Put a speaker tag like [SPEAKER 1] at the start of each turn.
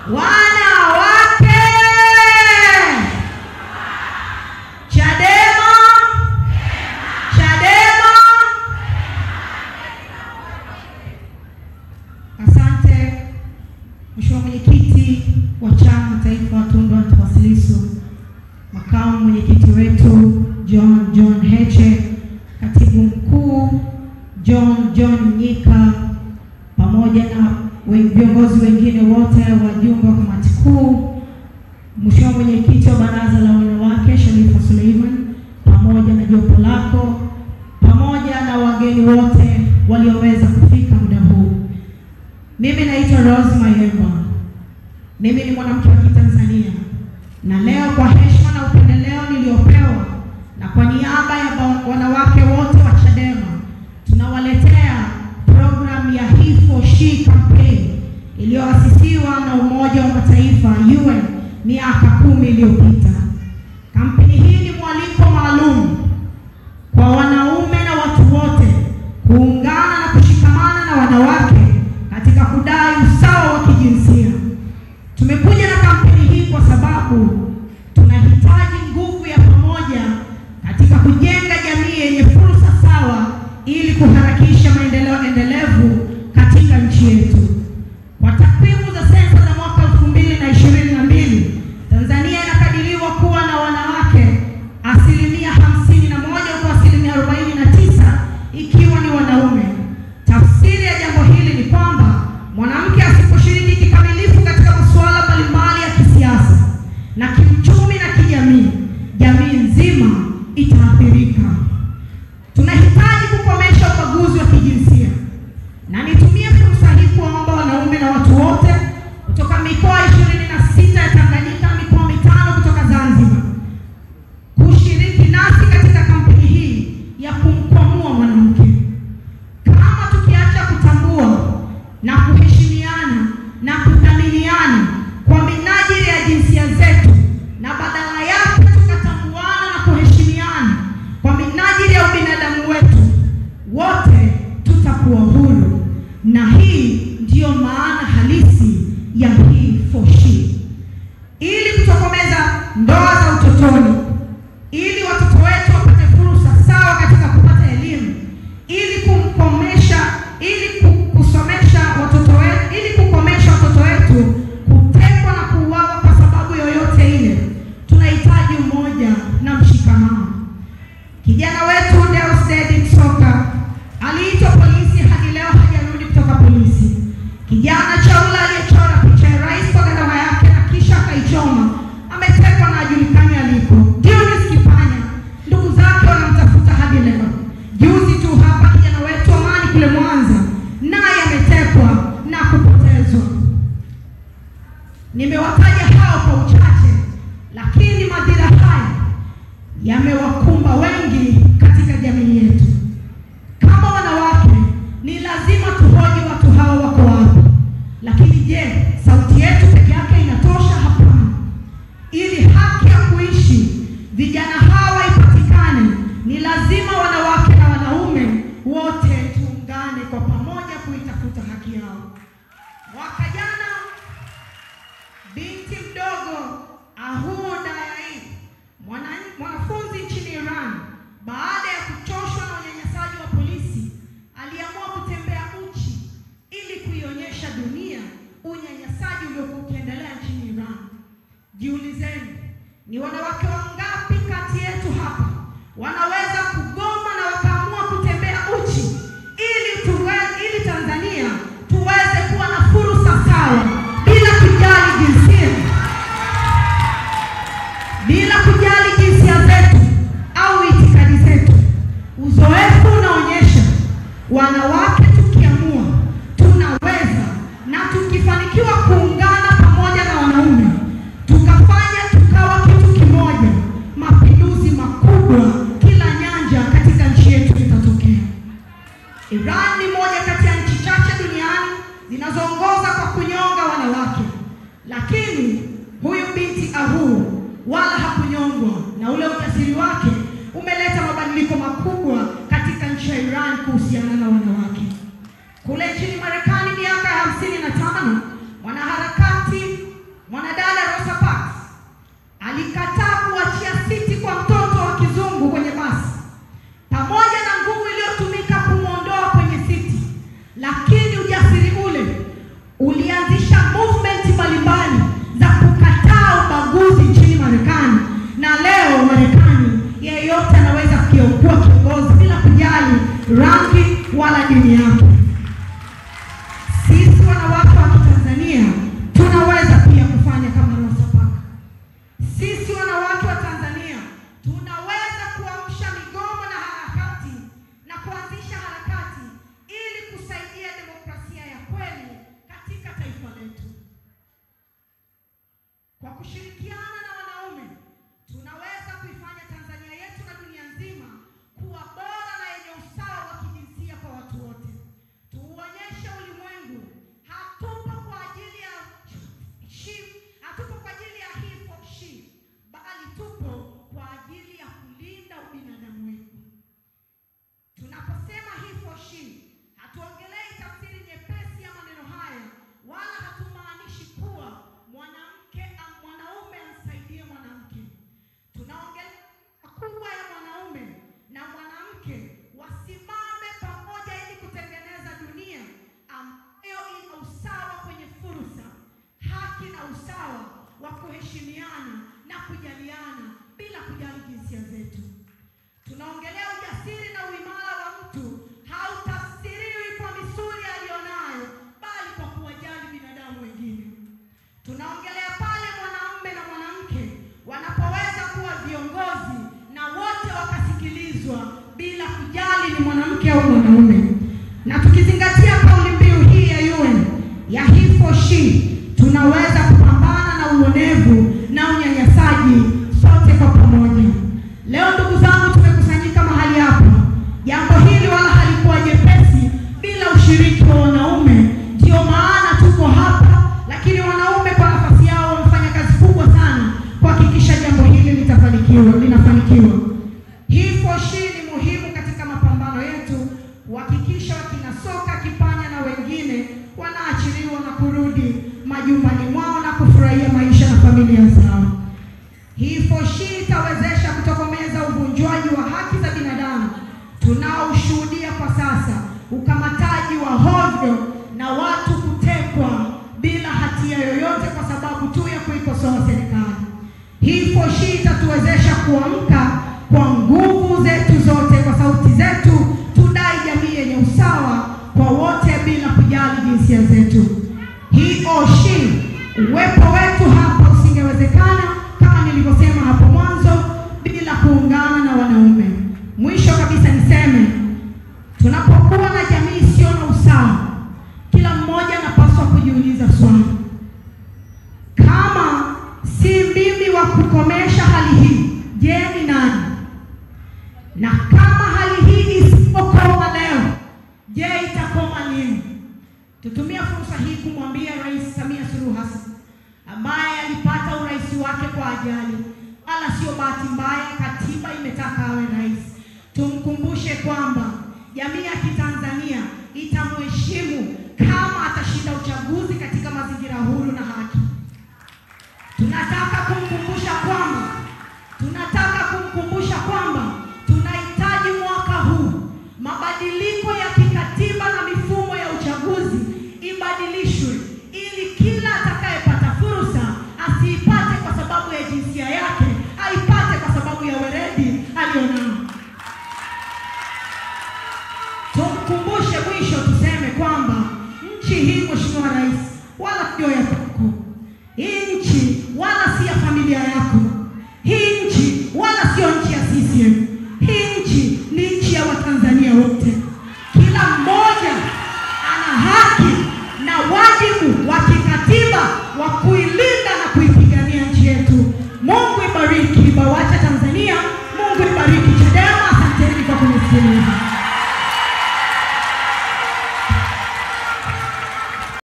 [SPEAKER 1] wanawake. Chadema. Asante Mheshimiwa Mwenyekiti wa Chama Taifa Tundu Antipas Lissu, Makamu Mwenyekiti wetu John Heche, Katibu Mkuu John Nyika, pamoja na viongozi wengine wote, wajumbe wa kamati kuu, Mheshimiwa Mwenyekiti wa Baraza la Wanawake Sharifa Suleiman, pamoja na jopo lako, pamoja na wageni wote walioweza kufika muda huu. Mimi naitwa Rose Mayemba. Mimi ni mwanamke wa Kitanzania, na leo kwa heshima na upendeleo niliopewa na kwa niaba ya wanawake wote wa Chadema, tunawaletea program ya He for She campaign iliyoasisiwa na Umoja wa Mataifa UN miaka 10 iliyopita. Kampeni hii ni mwaliko maalum kwa wanaume na watu wote kuungana na kushikamana na wanawake katika kudai usawa wa kijinsia. Tumekuja na kampeni hii kwa sababu tunahitaji nguvu ya pamoja katika kujenga jamii yenye fursa sawa ili kuharakisha maendeleo endelevu katika nchi yetu. Kwa takwimu za sensa za mwaka 2022, Tanzania inakadiriwa kuwa na wanawake 51% kwa 49% ikiwa ni wanaume. Tafsiri ya jambo hili ni kwamba mwanamke asiposhiriki kikamilifu katika masuala mbalimbali ya kisiasa na kiuchumi na kijamii, jamii nzima itaathirika. Tunahitaji kukomesha ubaguzi wa kijinsia, na nitumie fursa hii kuomba wanaume na watu wote kutoka mikoa 26 ya Tanganyika, mikoa 5 kutoka Zanzibar, kushiriki nasi katika kampeni hii ya kumkwamua mwanamke. Kama tukiacha kutambua na kuheshimiana na kudhaminiana kwa minajili ya jinsia zetu, na badala yake tukatambuana na kuheshimiana kwa minajili ya ubinadamu wetu, wote tutakuwa huru. Na hii ndiyo maana halisi ya He for She. Ili kutokomeza ndoa za utotoni, ili watoto wetu wapate fursa sawa katika kupata elimu, ili kukomesha watoto wetu kutekwa na kuuawa kwa sababu yoyote ile, tunahitaji umoja na mshikamano. Kijana wetu Deusdedith Soka aliitwa polisi, hadi leo hajarudi kutoka polisi. Kijana Chaula aliyechora picha ya rais kwa gharama yake na kisha akaichoma, ametekwa na hajulikani aliko. Dionis Kipanya, ndugu zake wanamtafuta hadi leo. Juzi tu hapa kijana wetu Amani kule Mwanza, naye ametekwa na kupotezwa. Nimewataja hao kwa uchache, lakini madhira haya yamewakumba wengi katika jamii yetu. Kama wanawake, ni lazima tuhoji watu hao wako wapi. Lakini je, sauti yetu peke yake inatosha? Hapana. Ili haki ya kuishi vijana hawa ipatikane, ni lazima wanawake na wanaume wote tuungane kwa pamoja kuitafuta haki yao. Mwaka jana, binti mdogo Ahur Dayai, mwanafunzi nchini Iran, baada ya kuchoshwa na unyanyasaji wa polisi, aliamua kutembea uchi ili kuionyesha dunia unyanyasaji uliokuwa ukiendelea nchini Iran. Jiulizeni, ni wanawake wangapi kati yetu hapa wanaweza kugoma na wakaamua kutembea uchi ili Tanzania tuweze kuwa na fursa sawa, bila kujali jinsia, bila kujali jinsia zetu au itikadi zetu? Uzoefu unaonyesha wanawake tukiamua tunaweza, na tukifanikiwa kuungana pamoja na wanaume, tukawa kitu kimoja, mapinduzi makubwa kila nyanja katika nchi yetu itatokea. Iran ni moja kati ya nchi chache duniani zinazoongoza kwa kunyonga wanawake, lakini huyu binti Ahur wala hakunyongwa, na ule ujasiri wake umeleta mabadiliko makubwa katika nchi ya Iran kuhusiana na wanawake. Kule nchini Marekani miaka ya 55, mwanaharakati dini yake. Sisi wanawake wa Tanzania tunaweza pia kufanya kama Rosa Parks. Sisi wanawake wa Tanzania tunaweza kuamsha migomo na harakati na kuanzisha harakati ili kusaidia demokrasia ya kweli katika taifa letu. Kwa kushirikiana na wanaume, tunaweza kuifanya Tanzania yetu na dunia nzima kuwa bora na yenye usawa wa kijinsia kwa watu wote. Tuonyeshe ulimwengu hatupo kwa ajili ya he for she, bali tupo kwa ajili ya kulinda ubinadamu wetu. Tunaposema he for she, hatuongelei tafsiri nyepesi ya maneno haya, wala hatumaanishi kuwa mwanaume amsaidie mwanamke. Tunaongelea kubwa ya mwanaume na mwanamke wasimame pamoja ili kutengeneza dunia ambayo ina usawa kwenye fursa, haki na usawa wa kuheshimiana na kujaliana bila kujali jinsia zetu. Tunaongelea ujasiri na uimara wa mtu hautafsiriwi kwa misuli aliyonayo, bali kwa kuwajali binadamu wengine. Tunaongelea pale mwanamume na mwanamke wanapoweza kuwa viongozi na wote wakasikilizwa bila kujali ni mwanamke au mwanaume. Na tukizingatia kauli mbiu hii ya UN ya he for she, tunaweza kupambana na uonevu na unyanyasaji sote kwa pamoja. Leo ndugu zangu, tumekusanyika mahali hapa. Jambo hili wala halikuwa jepesi bila ushiriki wa wanaume. Ndio maana tuko hapa, lakini wanaume kwa nafasi yao wamefanya kazi kubwa sana kuhakikisha jambo hili linafanikiwa. He for she ni muhimu katika mapambano yetu kuhakikisha wakina Soka, Kipanya na wengine wanaachiliwa na kurudi majumbani mwao na kufurahia maisha na familia zao. He for she itawezesha kutokomeza uvunjwaji wa haki za binadamu tunaoshuhudia kwa sasa, ukamataji wa hovyo na watu kutekwa bila hatia yoyote kwa sababu tu ya kuikosoa serikali. He for she itatuwezesha kuamka kwa nguvu zetu zote, kwa sauti zetu, tudai jamii yenye usawa kwa wote bila kujali jinsia zetu. He or she, uwepo wetu hapa usingewezekana kama nilivyosema hapo mwanzo bila kuungana na wanaume. Mwisho kabisa niseme, tunapokuwa na jamii isiyo na usawa, kila mmoja anapaswa kujiuliza swali: kama si mimi wa kukomesha hali hii, je, ni nani? Na kama hali hii isipokoma leo, je, itakoma lini? Tutumia fursa hii kumwambia Rais Samia Suluhu Hassan, ambaye alipata urais wake kwa ajali, wala sio bahati mbaya, katiba imetaka awe rais. Tumkumbushe kwamba jamii ya Kitanzania itamheshimu kama atashinda uchaguzi katika mazingira huru na haki. Tunataka kumkumbusha kwamba tunahitaji mwaka huu mabadiliko ya kikatiba na mifumo ya uchaguzi ibadilishwe, ili kila atakayepata fursa asiipate kwa sababu ya jinsia yake, aipate kwa sababu ya weredi alionao. Tumkumbushe mwisho tuseme kwamba nchi hii, Mheshimiwa Rais, wala sio ya kwako.